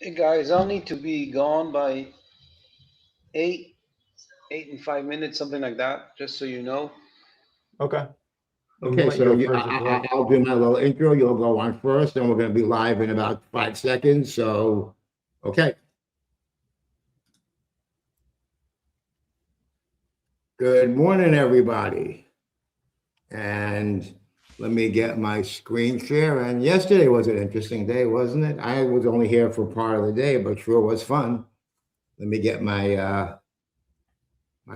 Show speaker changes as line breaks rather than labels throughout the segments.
Hey guys, I'll need to be gone by 8, 8 and 5 minutes, something like that, just so you know.
Okay. I'm gonna
Okay,
let you
so
go first if you like.
I'll do my little intro. You'll go on first, and we're going to be live in about 5 seconds. So, okay. Good morning, everybody. And let me get my screen share. And yesterday was an interesting day, wasn't it? I was only here for part of the day, but sure was fun. Let me get my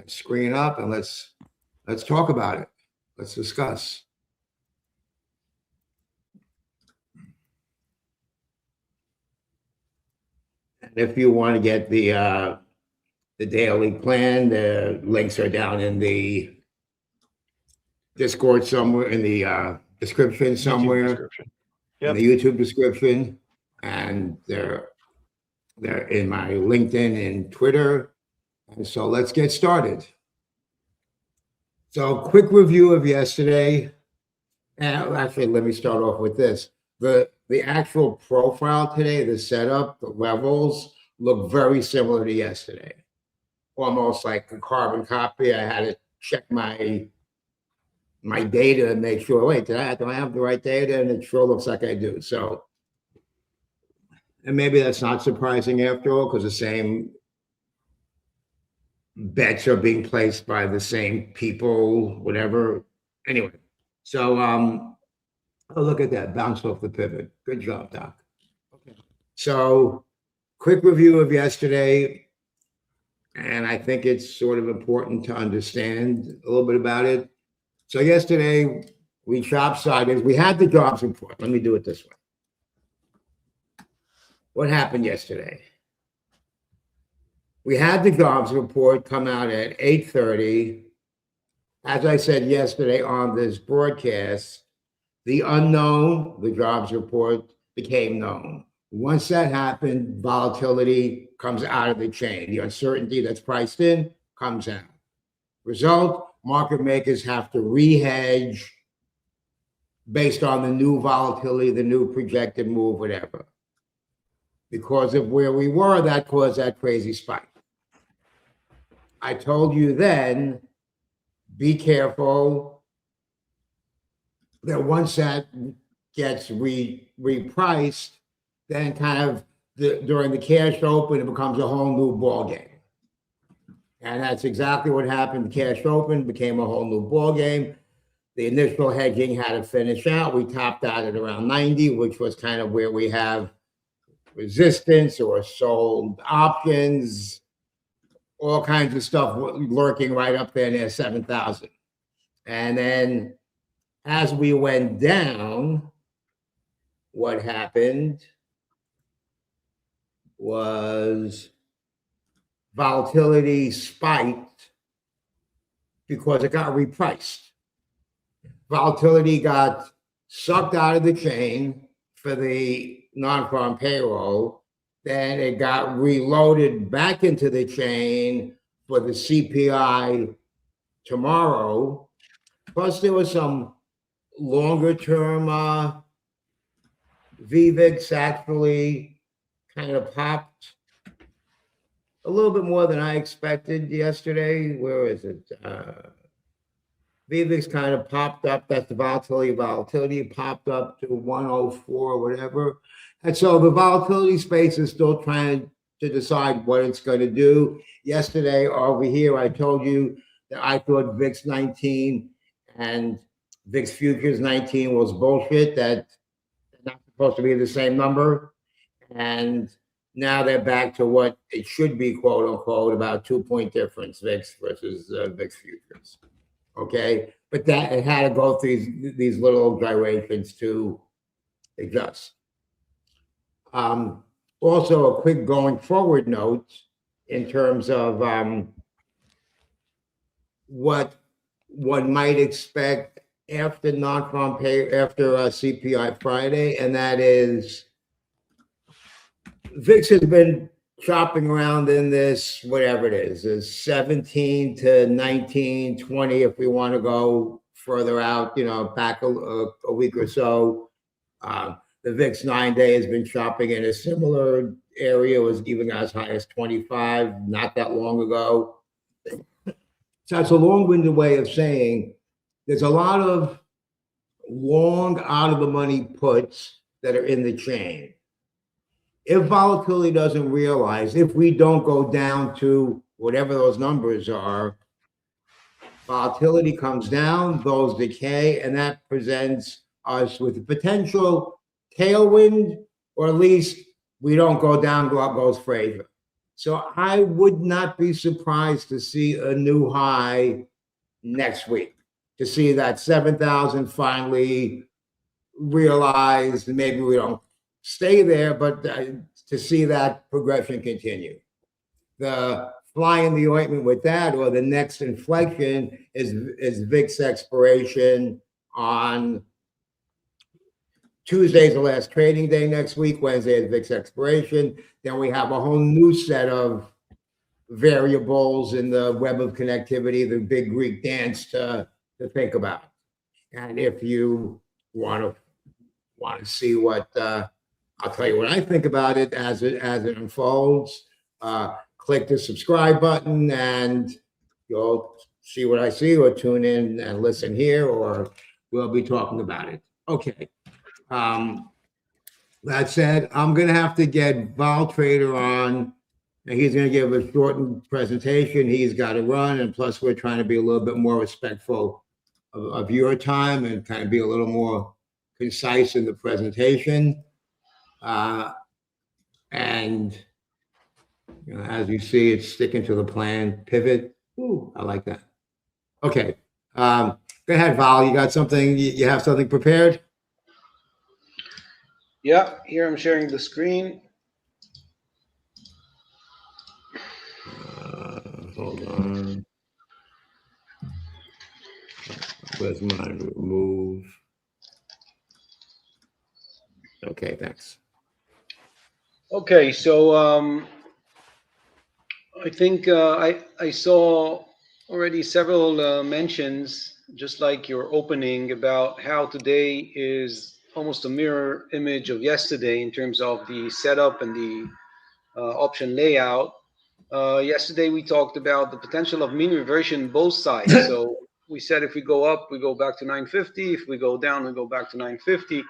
screen up, and let's talk about it. Let's discuss. And if you want to get the daily plan, the links are down in the Discord somewhere, in the description
YouTube
somewhere,
description.
in
Yep.
the YouTube description, and they're in my LinkedIn and Twitter. And so let's get started. So quick review of yesterday. And actually, let me start off with this. The actual profile today, the setup, the levels look very similar to yesterday. Almost like a carbon copy. I had to check my data and make sure, wait, do I have the right data? And it sure looks like I do. So, and maybe that's not surprising after all, because the same bets are being placed by the same people, whatever. Anyway, so oh, look at that, bounced off the pivot. Good job, Doc. Okay. So, quick review of yesterday, and I think it's sort of important to understand a little bit about it. So yesterday we chopped sideways. We had the jobs report. Let me do it this way. What happened yesterday? We had the jobs report come out at 8:30. As I said yesterday on this broadcast, the unknown, the jobs report, became known. Once that happened, volatility comes out of the chain. The uncertainty that's priced in comes out. Result, market makers have to re-hedge based on the new volatility, the new projected move, whatever. Because of where we were, that caused that crazy spike. I told you then, be careful that once that gets repriced, then kind of during the cash open, it becomes a whole new ball game. And that's exactly what happened. The cash open became a whole new ball game. The initial hedging had to finish out. We topped out at around 90, which was kind of where we have resistance or sold options, all kinds of stuff lurking right up there near 7,000. And then as we went down, what happened was volatility spiked because it got repriced. Volatility got sucked out of the chain for the non-farm payroll. Then it got reloaded back into the chain for the CPI tomorrow. Plus, there was some longer-term VVIX actually kind of popped a little bit more than I expected yesterday. Where is it? VVIX kind of popped up. That's the volatility popped up to 104 or whatever. And so the volatility space is still trying to decide what it's going to do. Yesterday over here, I told you that I thought VIX 19 and VIX Futures 19 was bullshit, that they're not supposed to be the same number. And now they're back to what it should be, quote unquote, about 2-point difference, VIX versus VIX Futures. Okay, but that it had to go through these little gyrations to adjust. Also, a quick going forward note in terms of what one might expect after non-farm pay, after CPI Friday, and that is VIX has been chopping around in this, whatever it is 17 to 19, 20, if we want to go further out, back a week or so. The VIX 9-day has been chopping in a similar area was even as high as 25 not that long ago. So it's a long-winded way of saying there's a lot of long out of the money puts that are in the chain. If volatility doesn't realize, if we don't go down to whatever those numbers are, volatility comes down, those decay, and that presents us with a potential tailwind, or at least we don't go down, goes Fraser. So I would not be surprised to see a new high next week, to see that 7,000 finally realized, and maybe we don't stay there, but to see that progression continue. The fly in the ointment with that, or the next inflection, is VIX expiration on Tuesday's the last trading day next week. Wednesday is VIX expiration. Then we have a whole new set of variables in the web of connectivity, the big Greek dance to think about. And if you want to see what I'll tell you what I think about it as it unfolds, click the subscribe button and you'll see what I see, or tune in and listen here, or we'll be talking about it. Okay. That said, I'm going to have to get Vol Trader on, and he's going to give a shortened presentation. He's got to run, and plus we're trying to be a little bit more respectful of your time and kind of be a little more concise in the presentation. And you know, as you see, it's sticking to the plan. Pivot. Ooh, I like that. Okay. Go ahead, Val. You got something? You have something prepared?
Yeah, here I'm sharing the screen.
Hold on. Where's mine? Remove. Okay, thanks.
Okay, so I think I saw already several mentions, just like your opening, about how today is almost a mirror image of yesterday in terms of the setup and the option layout. Yesterday we talked about the potential of mean reversion both sides. So we said if we go up, we go back to 950. If we go down, we go back to 950.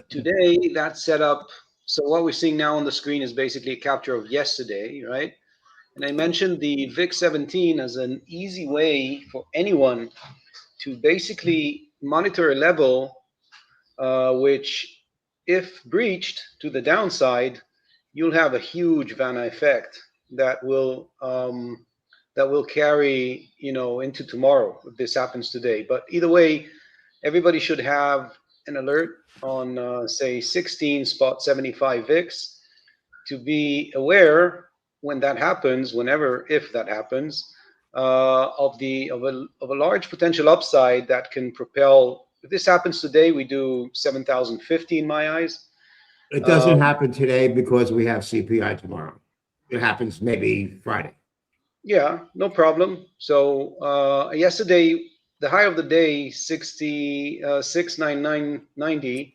Today, that setup. So what we're seeing now on the screen is basically a capture of yesterday, right? And I mentioned the VIX 17 as an easy way for anyone to basically monitor a level which, if breached to the downside, you'll have a huge Vanna effect that will carry, you know, into tomorrow if this happens today. But either way, everybody should have an alert on say 16.75 VIX to be aware when that happens, whenever, if that happens, of a large potential upside that can propel. If this happens today, we do 7,050 in my eyes.
It doesn't happen today because we have CPI tomorrow. It happens maybe Friday.
Yeah, no problem. So yesterday, the high of the day, 66.9990,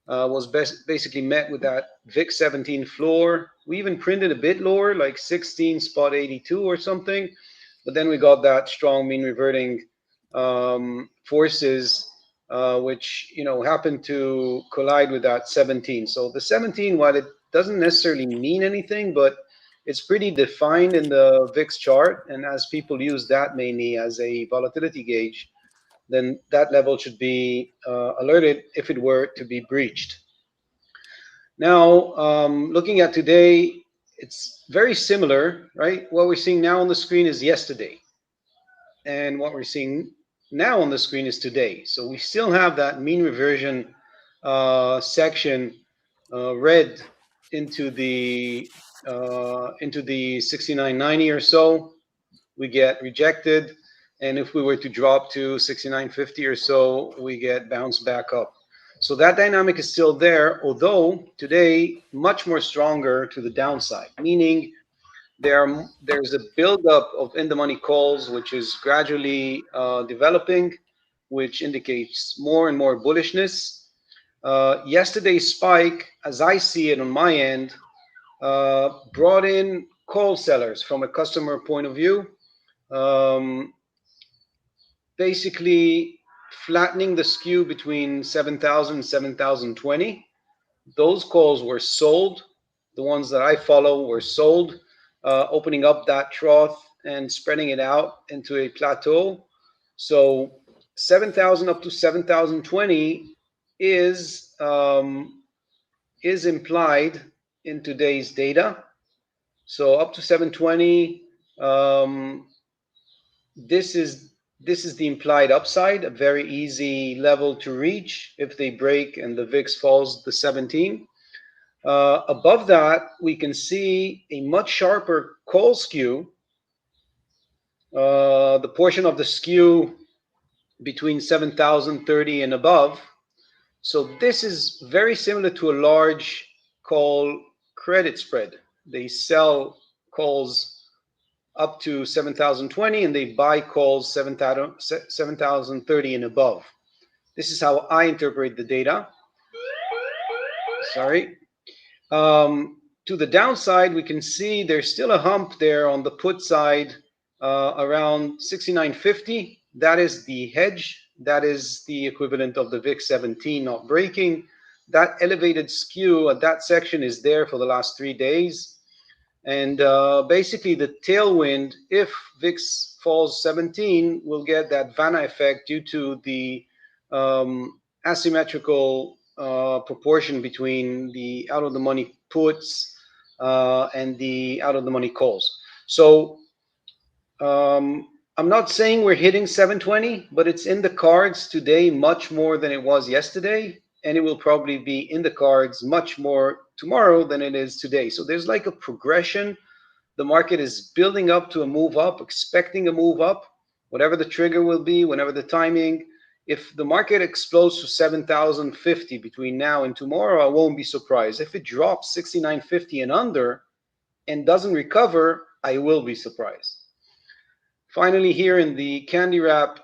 was basically met with that VIX 17 floor. We even printed a bit lower, like 16.82 or something, but then we got that strong mean reverting forces, which, you know, happened to collide with that 17. So the 17, while it doesn't necessarily mean anything, but it's pretty defined in the VIX chart, and as people use that mainly as a volatility gauge, then that level should be alerted if it were to be breached. Now, looking at today, it's very similar, right? What we're seeing now on the screen is yesterday, and what we're seeing now on the screen is today. So we still have that mean reversion section red into the 6990 or so. We get rejected, and if we were to drop to 6950 or so, we get bounced back up. So that dynamic is still there, although today much more stronger to the downside, meaning there's a buildup of in-the-money calls, which is gradually developing, which indicates more and more bullishness. Yesterday's spike, as I see it on my end, brought in call sellers from a customer point of view, basically flattening the skew between 7,000 and 7,020. Those calls were sold. The ones that I follow were sold, opening up that trough and spreading it out into a plateau. So 7,000 up to 7,020 is implied in today's data. So up to 720, this is the implied upside, a very easy level to reach if they break and the VIX falls the 17. Above that, we can see a much sharper call skew. The portion of the skew between 7,030 and above. So this is very similar to a large call credit spread. They sell calls up to 7,020 and they buy calls 7,030 and above. This is how I interpret the data. Sorry. To the downside, we can see there's still a hump there on the put side around 69.50. That is the hedge. That is the equivalent of the VIX 17 not breaking. That elevated skew at that section is there for the last 3 days. And basically the tailwind, if VIX falls 17, we'll get that Vanna effect due to the asymmetrical proportion between the out-of-the-money puts and the out-of-the-money calls. So I'm not saying we're hitting 720, but it's in the cards today much more than it was yesterday, and it will probably be in the cards much more tomorrow than it is today. So there's like a progression. The market is building up to a move up, expecting a move up, whatever the trigger will be, whenever the timing. If the market explodes to 7,050 between now and tomorrow, I won't be surprised. If it drops 69.50 and under and doesn't recover, I will be surprised. Finally, here in the candy wrap,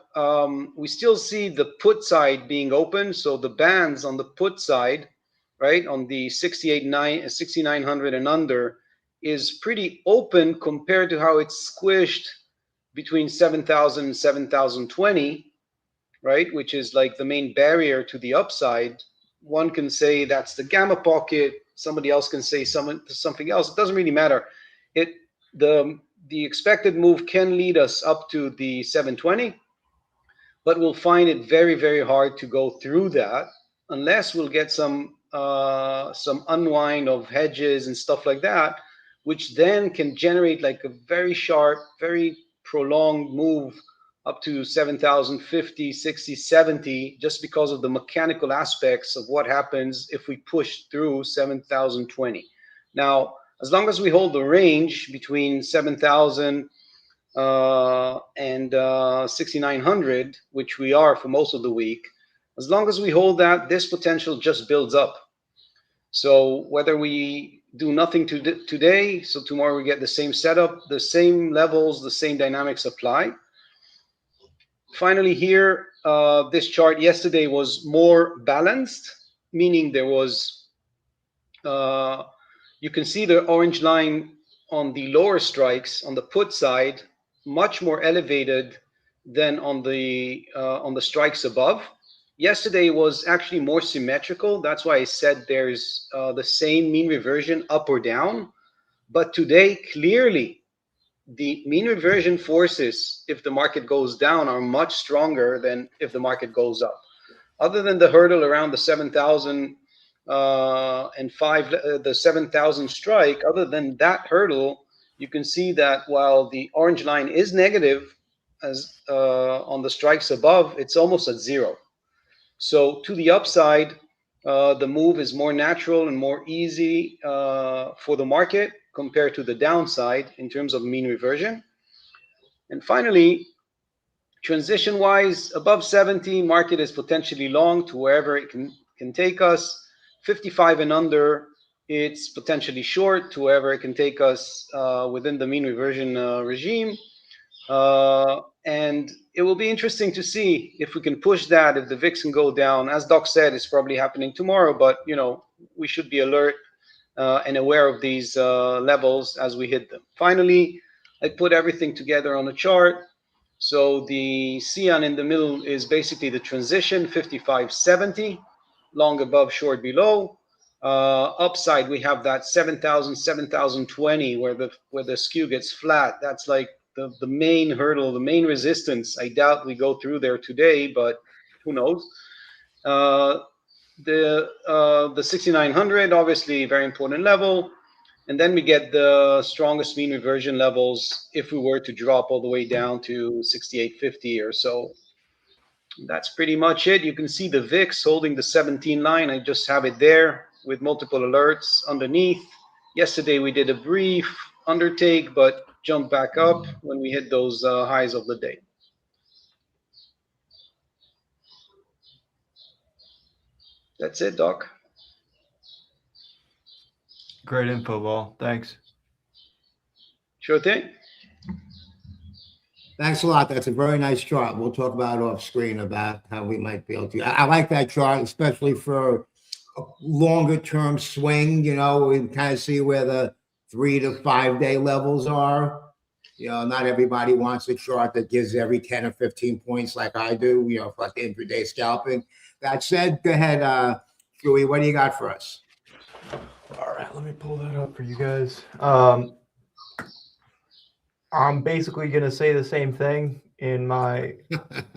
we still see the put side being open. So the bands on the put side, right, on the 6,900 and under is pretty open compared to how it's squished between 7,000 and 7,020. Right, which is like the main barrier to the upside. One can say that's the gamma pocket. Somebody else can say something else. It doesn't really matter. The expected move can lead us up to the 720, but we'll find it very, very hard to go through that unless we'll get some unwind of hedges and stuff like that, which then can generate like a very sharp, very prolonged move up to 7,050, 60, 70, just because of the mechanical aspects of what happens if we push through 7,020. Now, as long as we hold the range between 7,000 and 6,900, which we are for most of the week, as long as we hold that, this potential just builds up. So whether we do nothing today, so tomorrow we get the same setup, the same levels, the same dynamics apply. Finally here, this chart yesterday was more balanced, meaning there was, you can see the orange line on the lower strikes on the put side, much more elevated than on the strikes above. Yesterday was actually more symmetrical. That's why I said there's the same mean reversion up or down. But today, clearly, the mean reversion forces, if the market goes down, are much stronger than if the market goes up. Other than the hurdle around the 7,000 and 5, the 7,000 strike, other than that hurdle, you can see that while the orange line is negative as on the strikes above, it's almost at zero. So to the upside, the move is more natural and more easy for the market compared to the downside in terms of mean reversion. And finally, transition-wise, above 70, market is potentially long to wherever it can take us. 55 and under, it's potentially short to wherever it can take us within the mean reversion regime. And it will be interesting to see if we can push that, if the VIX can go down. As Doc said, it's probably happening tomorrow, but we should be alert and aware of these levels as we hit them. Finally, I put everything together on a chart. So the cyan in the middle is basically the transition, 55.70, long above, short below. Upside, we have that 7,000, 7,020, where the skew gets flat. That's like the main hurdle, the main resistance. I doubt we go through there today, but who knows? The 6,900, obviously very important level. And then we get the strongest mean reversion levels if we were to drop all the way down to 68.50 or so. That's pretty much it. You can see the VIX holding the 17 line. I just have it there with multiple alerts underneath. Yesterday we did a brief undertake, but jumped back up when we hit those highs of the day. That's it, Doc.
Great info, Vol. Thanks.
Sure thing.
Thanks a lot. That's a very nice chart. We'll talk about off screen about how we might be able to. I like that chart, especially for a longer term swing. We kind of see where the 3 to 5 day levels are. Not everybody wants a chart that gives every 10 or 15 points like I do, for like intraday scalping. That said, go ahead, Joey, what do you got for us?
All right, let me pull that up for you guys. I'm basically going to say the same thing in my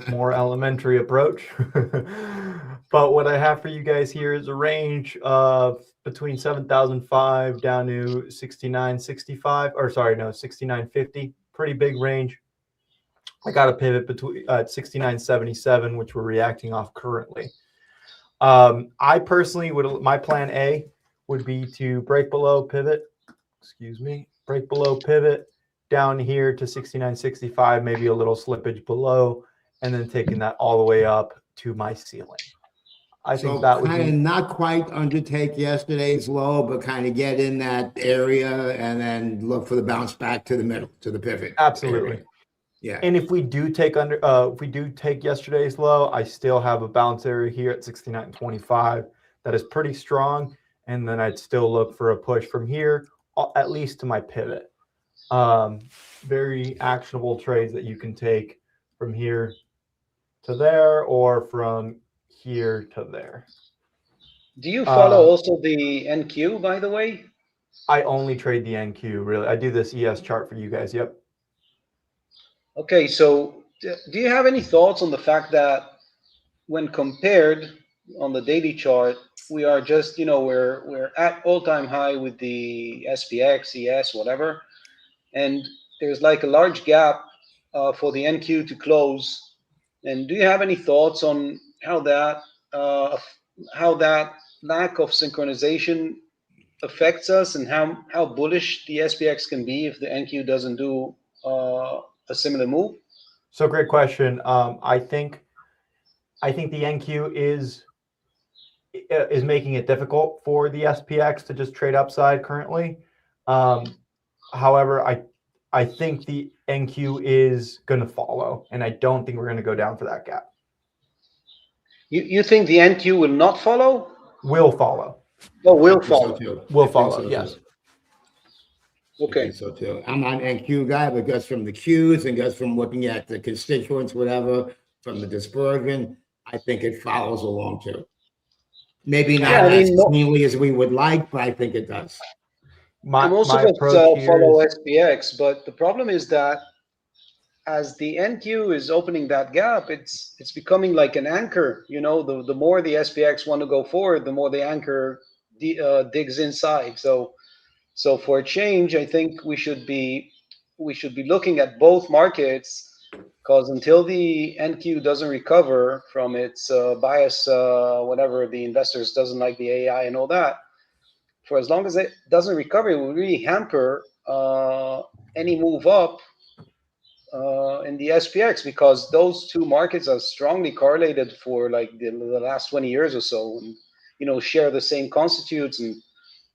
more elementary approach. But what I have for you guys here is a range of between 7,005 down to 69.65, or sorry, no, 69.50. Pretty big range. I got a pivot between 69.77, which we're reacting off currently. I personally my plan A would be to break below pivot, break below pivot down here to 69.65, maybe a little slippage below, and then taking that all the way up to my ceiling. I think that would
kind
be
of not quite undertake yesterday's low, but kind of get in that area and then look for the bounce back to the middle, to the pivot.
Absolutely.
Area. Yeah.
And if we do take yesterday's low, I still have a bounce area here at 69.25 that is pretty strong, and then I'd still look for a push from here, at least to my pivot. Very actionable trades that you can take from here to there or from here to there.
Do you follow also the NQ, by the way?
I only trade the NQ, really. I do this ES chart for you guys. Yep.
Okay, so do you have any thoughts on the fact that when compared on the daily chart, we are just, we're at all-time high with the SPX, ES, whatever, and there's like a large gap for the NQ to close. And do you have any thoughts on how that lack of synchronization affects us, and how bullish the SPX can be if the NQ doesn't do a similar move?
So great question. I think the NQ is making it difficult for the SPX to just trade upside currently. However, I think the NQ is going to follow, and I don't think we're going to go down for that gap.
You think the NQ will not follow?
Will follow.
Oh, will follow.
Will follow, yes.
Okay.
I think so too. I'm not an NQ guy, but just from the Qs and just from looking at the constituents, whatever, from the dispersion, I think it follows along too. Maybe not as cleanly as we would like, but I think it does.
Most of us follow SPX, but the problem is that as the NQ is opening that gap, it's becoming like an anchor. The more the SPX want to go forward, the more the anchor digs inside. So for a change, I think we should be looking at both markets, because until the NQ doesn't recover from its bias, whatever, the investors doesn't like the AI and all that, for as long as it doesn't recover, it will really hamper any move up in the SPX, because those two markets are strongly correlated for like the last 20 years or so, and share the same constitutes, and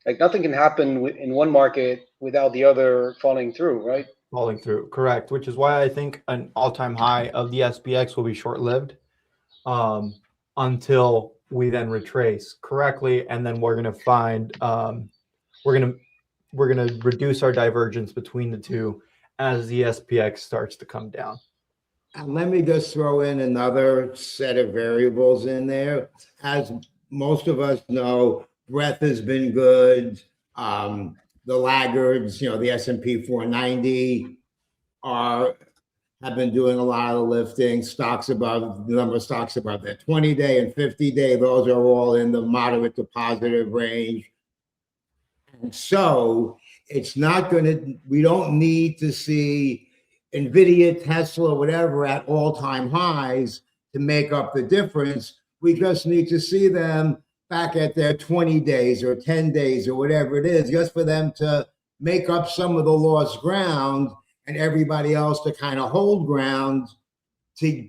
like nothing can happen in one market without the other following through, right?
falling through. Correct, which is why I think an all-time high of the SPX will be short-lived until we then retrace correctly, and then we're going to find we're going to reduce our divergence between the two as the SPX starts to come down.
And let me just throw in another set of variables in there. As most of us know, breadth has been good. The laggards, the S&P 490 have been doing a lot of the lifting. Stocks above, the number of stocks above that 20-day and 50-day, those are all in the moderate to positive range. And so it's not going to, we don't need to see NVIDIA, Tesla, whatever at all-time highs to make up the difference. We just need to see them back at their 20 days or 10 days or whatever it is, just for them to make up some of the lost ground and everybody else to kind of hold ground to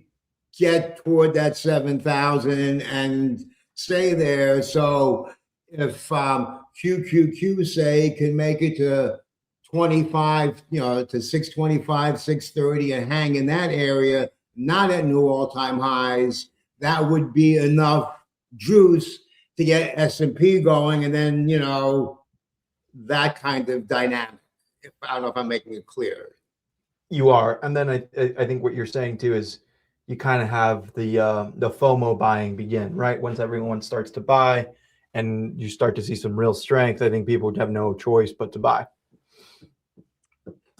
get toward that 7,000 and stay there. So if QQQ, say, can make it to 25, to 625, 630 and hang in that area, not at new all-time highs, that would be enough juice to get S&P going, and then, that kind of dynamic. I don't know if I'm making it clear.
You are. And then I think what you're saying too is you kind of have the FOMO buying begin, right? Once everyone starts to buy and you start to see some real strength, I think people would have no choice but to buy.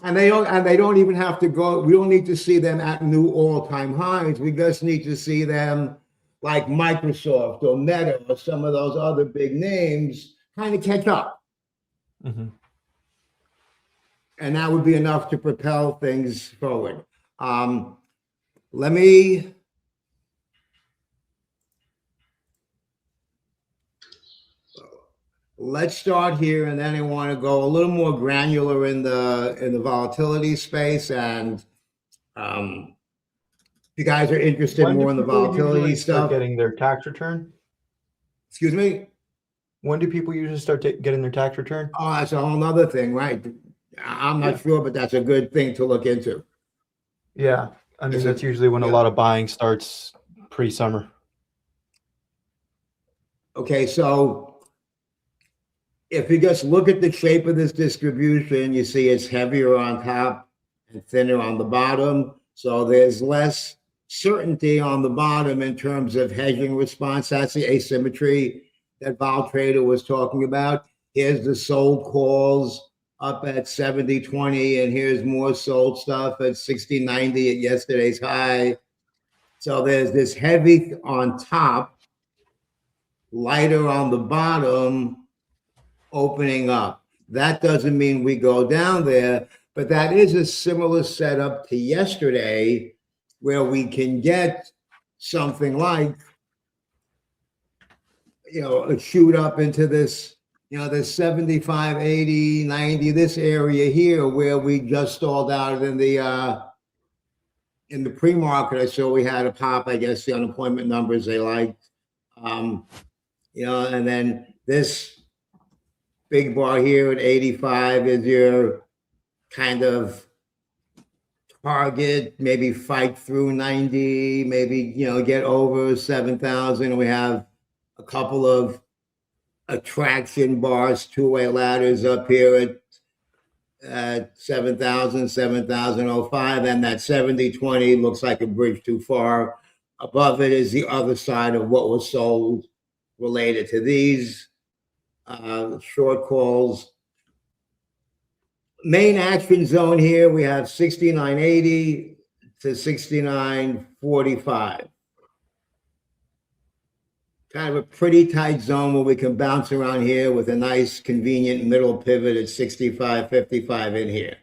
And they don't even have to go, we don't need to see them at new all-time highs. We just need to see them like Microsoft or Meta or some of those other big names kind of catch up.
Mm-hmm.
And that would be enough to propel things forward. Let's start here, and then I want to go a little more granular in the volatility space. And if you guys are interested more in the volatility stuff,
getting their tax return.
Excuse me.
When do people usually start getting their tax return?
Oh, that's a whole other thing, right? I'm not sure, but that's a good thing to look into.
Yeah, I mean, that's usually when a lot of buying starts pre-summer.
Okay, so if you just look at the shape of this distribution, you see it's heavier on top and thinner on the bottom. So there's less certainty on the bottom in terms of hedging response. That's the asymmetry that Vol Trader was talking about. Here's the sold calls up at 70.20, and here's more sold stuff at 60.90 at yesterday's high. So there's this heavy on top, lighter on the bottom, opening up. That doesn't mean we go down there, but that is a similar setup to yesterday, where we can get something like, a shoot up into this, this 75, 80, 90, this area here where we just stalled out in the pre-market. I saw we had a pop, I guess the unemployment numbers they liked, and then this big bar here at 85 is your kind of target, maybe fight through 90, maybe, get over 7,000. We have a couple of attraction bars, two-way ladders up here at 7,000, 7,005, and that 70.20 looks like a bridge too far. Above it is the other side of what was sold related to these short calls. Main action zone here, we have 69.80 to 69.45. Kind of a pretty tight zone where we can bounce around here with a nice convenient middle pivot at 65.55 in here.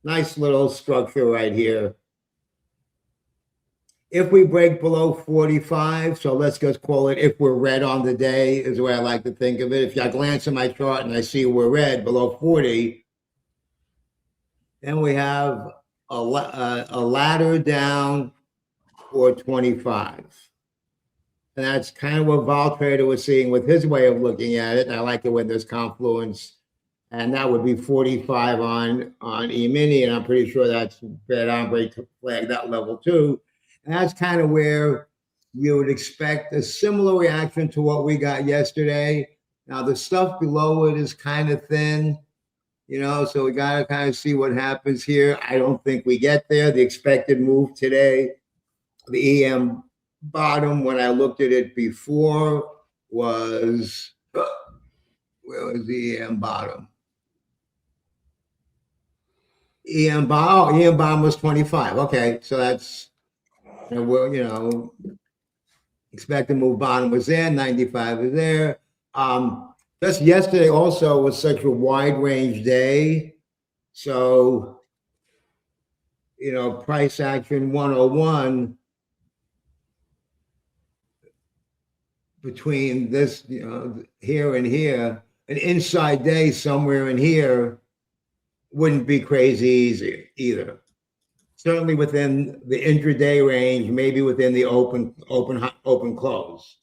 Nice little structure right here. If we break below 45, so let's just call it if we're red on the day, is the way I like to think of it. If I glance at my chart and I see we're red below 40, then we have a ladder down for 25. And that's kind of what Vol Trader was seeing with his way of looking at it. And I like it when there's confluence and that would be 45 on E-mini, and I'm pretty sure that's bad ombre to flag that level too. And that's kind of where you would expect a similar reaction to what we got yesterday. Now the stuff below it is kind of thin, so we got to kind of see what happens here. I don't think we get there. The expected move today, the EM bottom, when I looked at it before, was, where was the EM bottom? EM bottom was 25. Okay, so that's, expected move bottom was there, 95 is there. Just yesterday also was such a wide range day. So, price action 101 between this, here and here, an inside day somewhere in here wouldn't be crazy easy either. Certainly within the intraday range, maybe within the open close.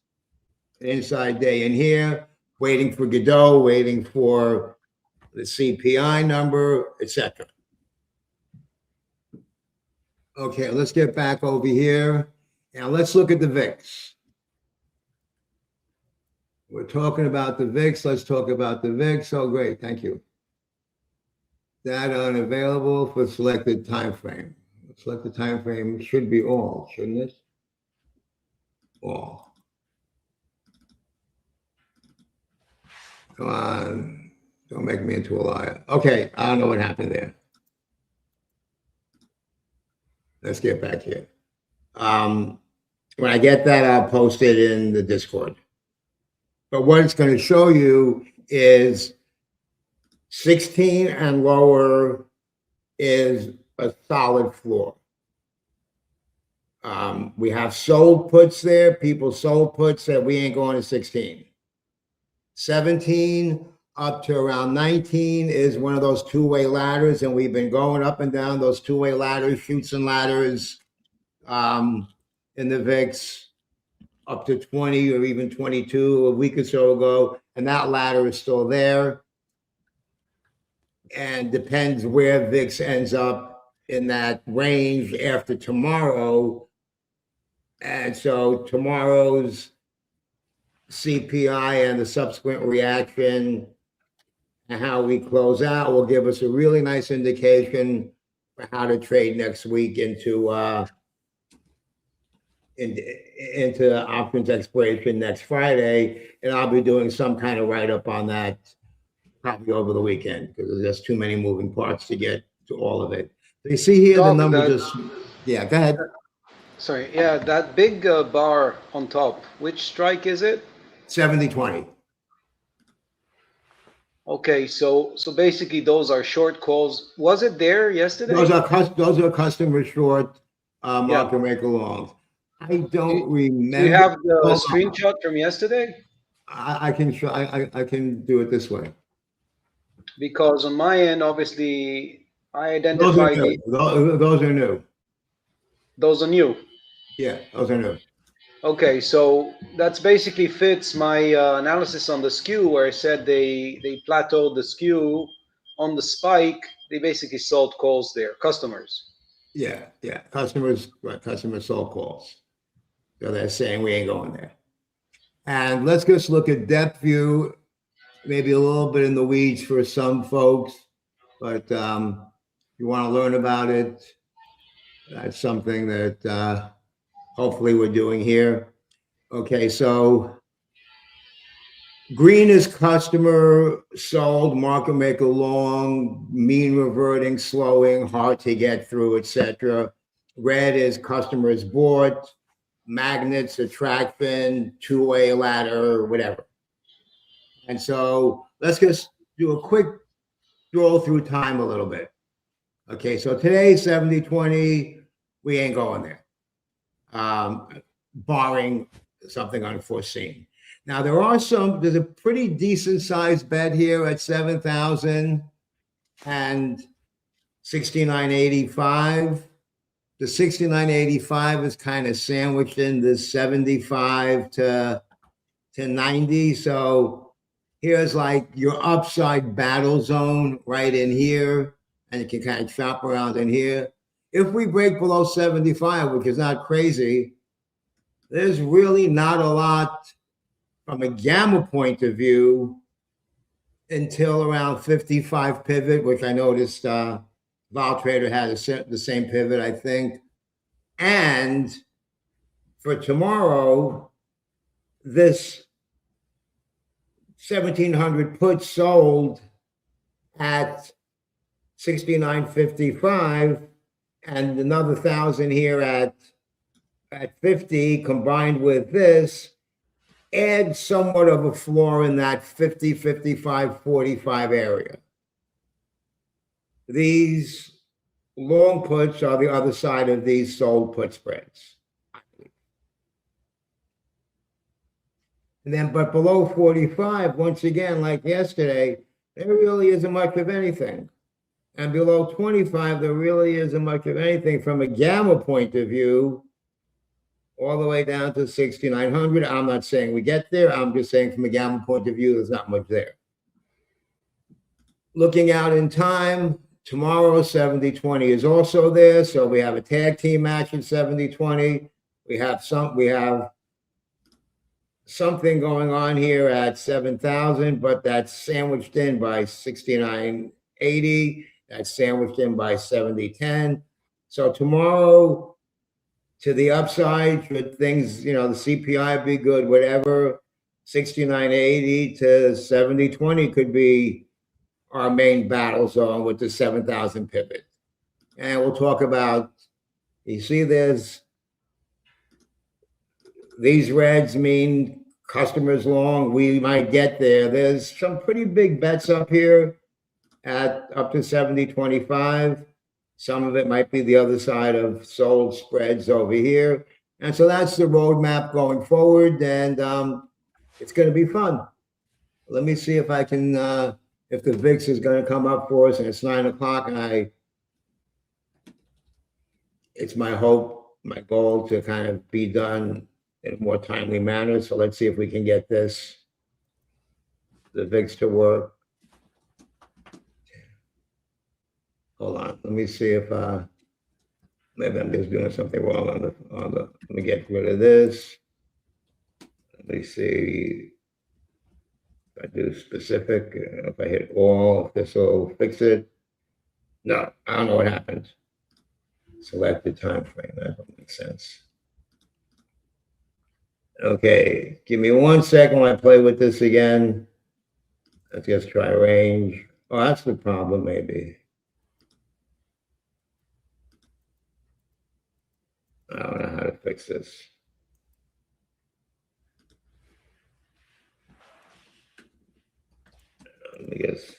An inside day in here, waiting for Godot, waiting for the CPI number, etc. Okay, let's get back over here. Now let's look at the VIX. We're talking about the VIX. Let's talk about the VIX. Oh, great. Thank you. Data unavailable for selected time frame. Selected time frame should be all, shouldn't it? All. Come on. Don't make me into a liar. Okay, I don't know what happened there. Let's get back here. When I get that, I'll post it in the Discord. But what it's going to show you is 16 and lower is a solid floor. We have sold puts there. People sold puts that we ain't going to 16. 17 up to around 19 is one of those two-way ladders, and we've been going up and down those two-way ladders, chutes and ladders in the VIX up to 20 or even 22 a week or so ago, and that ladder is still there. And depends where VIX ends up in that range after tomorrow. And so tomorrow's CPI and the subsequent reaction and how we close out will give us a really nice indication for how to trade next week into options expiration next Friday. And I'll be doing some kind of write-up on that probably over the weekend because there's too many moving parts to get to all of it. So you see here,
Doc,
the number just, yeah, go ahead.
Sorry, yeah, that big bar on top, which strike is it?
70-20.
Okay, so basically those are short calls. Was it there yesterday?
Those are customer short market maker longs. I don't remember.
Do you have the screenshot from yesterday?
I can show. I can do it this way.
Because on my end, obviously, I identified
those are new.
Those are new.
Yeah, those are new.
Okay, so that's basically fits my analysis on the skew where I said they plateaued the skew on the spike. They basically sold calls there, customers.
Yeah, customers sold calls. So they're saying we ain't going there. And let's just look at depth view, maybe a little bit in the weeds for some folks, but you want to learn about it, that's something that hopefully we're doing here. Okay, so green is customer sold, market maker long, mean reverting, slowing, hard to get through, etc. Red is customers bought, magnets, attraction, two-way ladder, whatever. And so let's just do a quick stroll through time a little bit. Okay, so today, 70-20, we ain't going there, barring something unforeseen. Now, there's a pretty decent sized bet here at 7,000 and 69.85. The 69.85 is kind of sandwiched in this 75 to 90. So Here's like your upside battle zone right in here, and you can kind of chop around in here. If we break below 75, which is not crazy, there's really not a lot from a gamma point of view until around 55 pivot, which I noticed VolTrader had the same pivot, I think. And for tomorrow, this 1,700 put sold at 69.55 and another 1,000 here at 50 combined with this adds somewhat of a floor in that 50, 55, 45 area. These long puts are the other side of these sold put spreads. And then, but below 45, once again, like yesterday, there really isn't much of anything. And below 25, there really isn't much of anything from a gamma point of view, all the way down to 6,900. I'm not saying we get there. I'm just saying from a gamma point of view, there's not much there. Looking out in time, tomorrow 70-20 is also there. So we have a tag team match at 70-20. We have something going on here at 7,000, but that's sandwiched in by 69.80. That's sandwiched in by 70.10. So tomorrow, to the upside, should things, the CPI be good, whatever, 69.80 to 70.20 could be our main battle zone with the 7,000 pivot. And we'll talk about, you see these reds mean customers long. We might get there. There's some pretty big bets up here at up to 70.25. Some of it might be the other side of sold spreads over here. And so that's the roadmap going forward. And it's going to be fun. Let me see if I can, if the VIX is going to come up for us and it's 9 o'clock. And it's my hope, my goal to kind of be done in a more timely manner. So let's see if we can get the VIX to work. Hold on, let me see if maybe I'm just doing something wrong on the let me get rid of this. Let me see if I do specific, if I hit all, if this will fix it. No, I don't know what happened. Select the time frame, that don't make sense. Okay, give me 1 second while I play with this again. Let's just try range. Oh, that's the problem, maybe. I don't know how to fix this. Let me guess.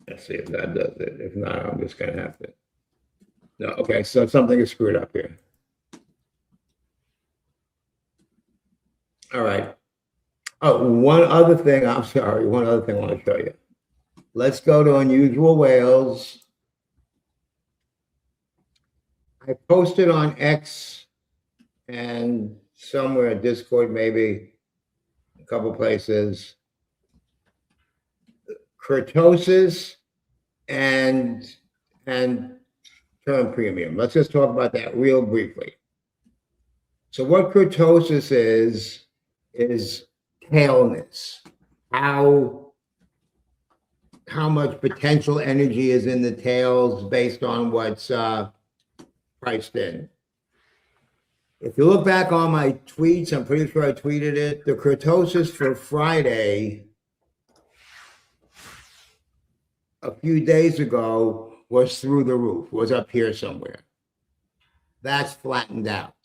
Let's see if that does it. If not, I'm just going to have to. No, okay, so something is screwed up here. All right. Oh, one other thing I want to show you. Let's go to Unusual Whales. I posted on X and somewhere in Discord, maybe a couple places, kurtosis and term premium. Let's just talk about that real briefly. So what kurtosis is tailness. How much potential energy is in the tails based on what's priced in. If you look back on my tweets, I'm pretty sure I tweeted it, the kurtosis for Friday a few days ago was through the roof, was up here somewhere. That's flattened out.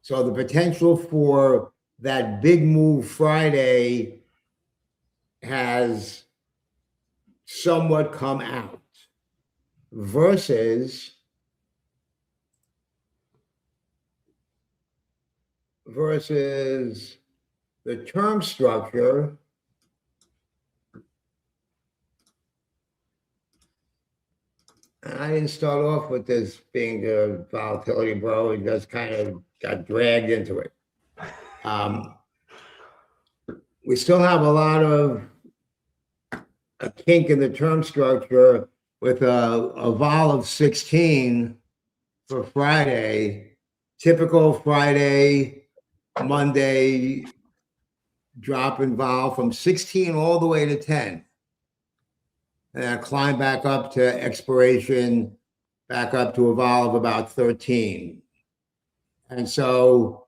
So the potential for that big move Friday has somewhat come out versus the term structure I didn't start off with this being the volatility bro. It just kind of got dragged into it. we still have a lot of a kink in the term structure with a vol of 16 for Friday. Typical Friday, Monday drop in vol from 16 all the way to 10. And then climb back up to expiration, back up to a vol of about 13. And so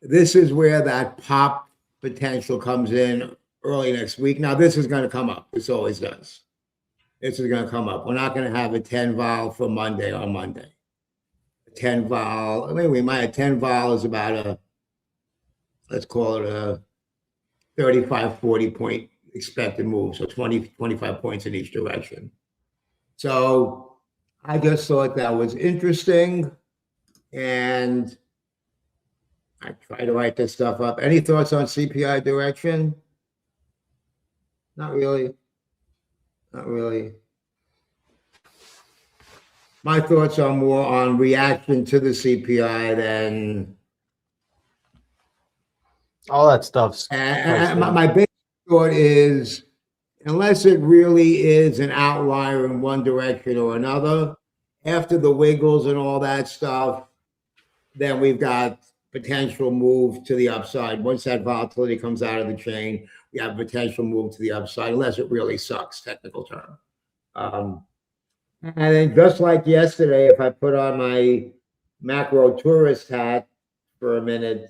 this is where that pop potential comes in early next week. Now, this is going to come up. This always does. This is going to come up. We're not going to have a 10 vol for Monday on Monday. A 10 vol, I mean, we might have 10 vol is about a, let's call it a 35, 40 point expected move. So 20, 25 points in each direction. So I just thought that was interesting. And I try to write this stuff up. Any thoughts on CPI direction? Not really. Not really. My thoughts are more on reaction to the CPI than
all that stuff's.
My basic thought is, unless it really is an outlier in one direction or another, after the wiggles and all that stuff, then we've got potential move to the upside. Once that volatility comes out of the chain, we have potential move to the upside, unless it really sucks, technical term. And then just like yesterday, if I put on my macro tourist hat for a minute,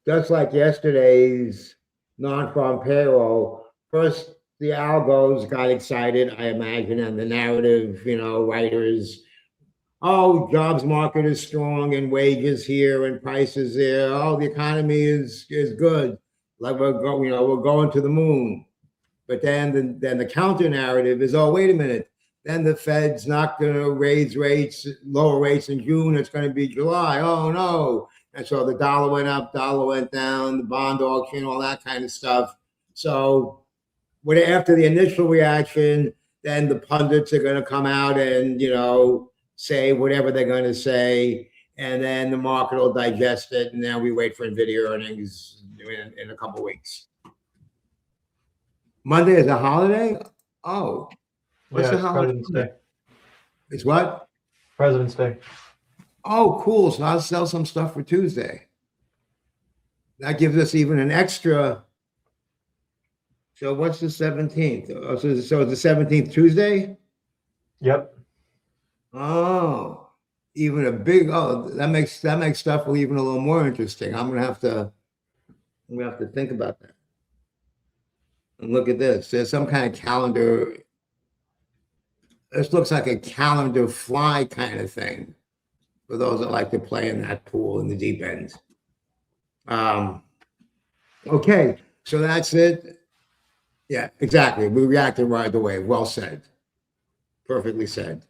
just like yesterday's non-farm payroll, first the algos got excited, I imagine, and the narrative, writers, oh, jobs market is strong and wages here and prices there. Oh, the economy is good. Like we're going to the moon. But then the counter narrative is, oh, wait a minute. Then the Fed's not going to raise rates, lower rates in June. It's going to be July. Oh, no. And so the dollar went up, dollar went down, the bond auction, all that kind of stuff. So after the initial reaction, then the pundits are going to come out and, say whatever they're going to say, and then the market will digest it, and then we wait for NVIDIA earnings in a couple of weeks. Monday is a holiday? Oh. What's the holiday?
President's Day.
It's what?
President's Day.
Oh, cool. So I'll sell some stuff for Tuesday. That gives us even an extra. So what's the 17th? Oh, so it's the 17th Tuesday?
Yep.
Oh, even a big, that makes stuff even a little more interesting. I'm gonna have to think about that. And look at this. There's some kind of calendar. This looks like a calendar fly kind of thing for those that like to play in that pool in the deep end. Okay, so that's it. Yeah, exactly. We reacted right away. Well said. Perfectly said.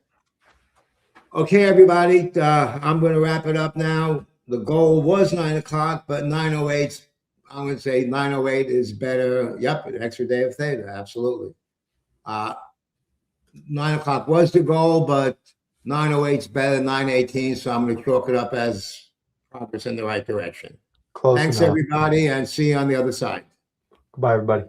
Okay, everybody, I'm going to wrap it up now. The goal was 9 o'clock, but 9:08, I'm going to say 9:08 is better. Yep, an extra day of theta, absolutely. 9 o'clock was the goal, but 9:08 is better than 9:18, so I'm going to chalk it up as progress in the right direction.
Close
Thanks,
enough.
everybody, and see you on the other side.
Goodbye, everybody.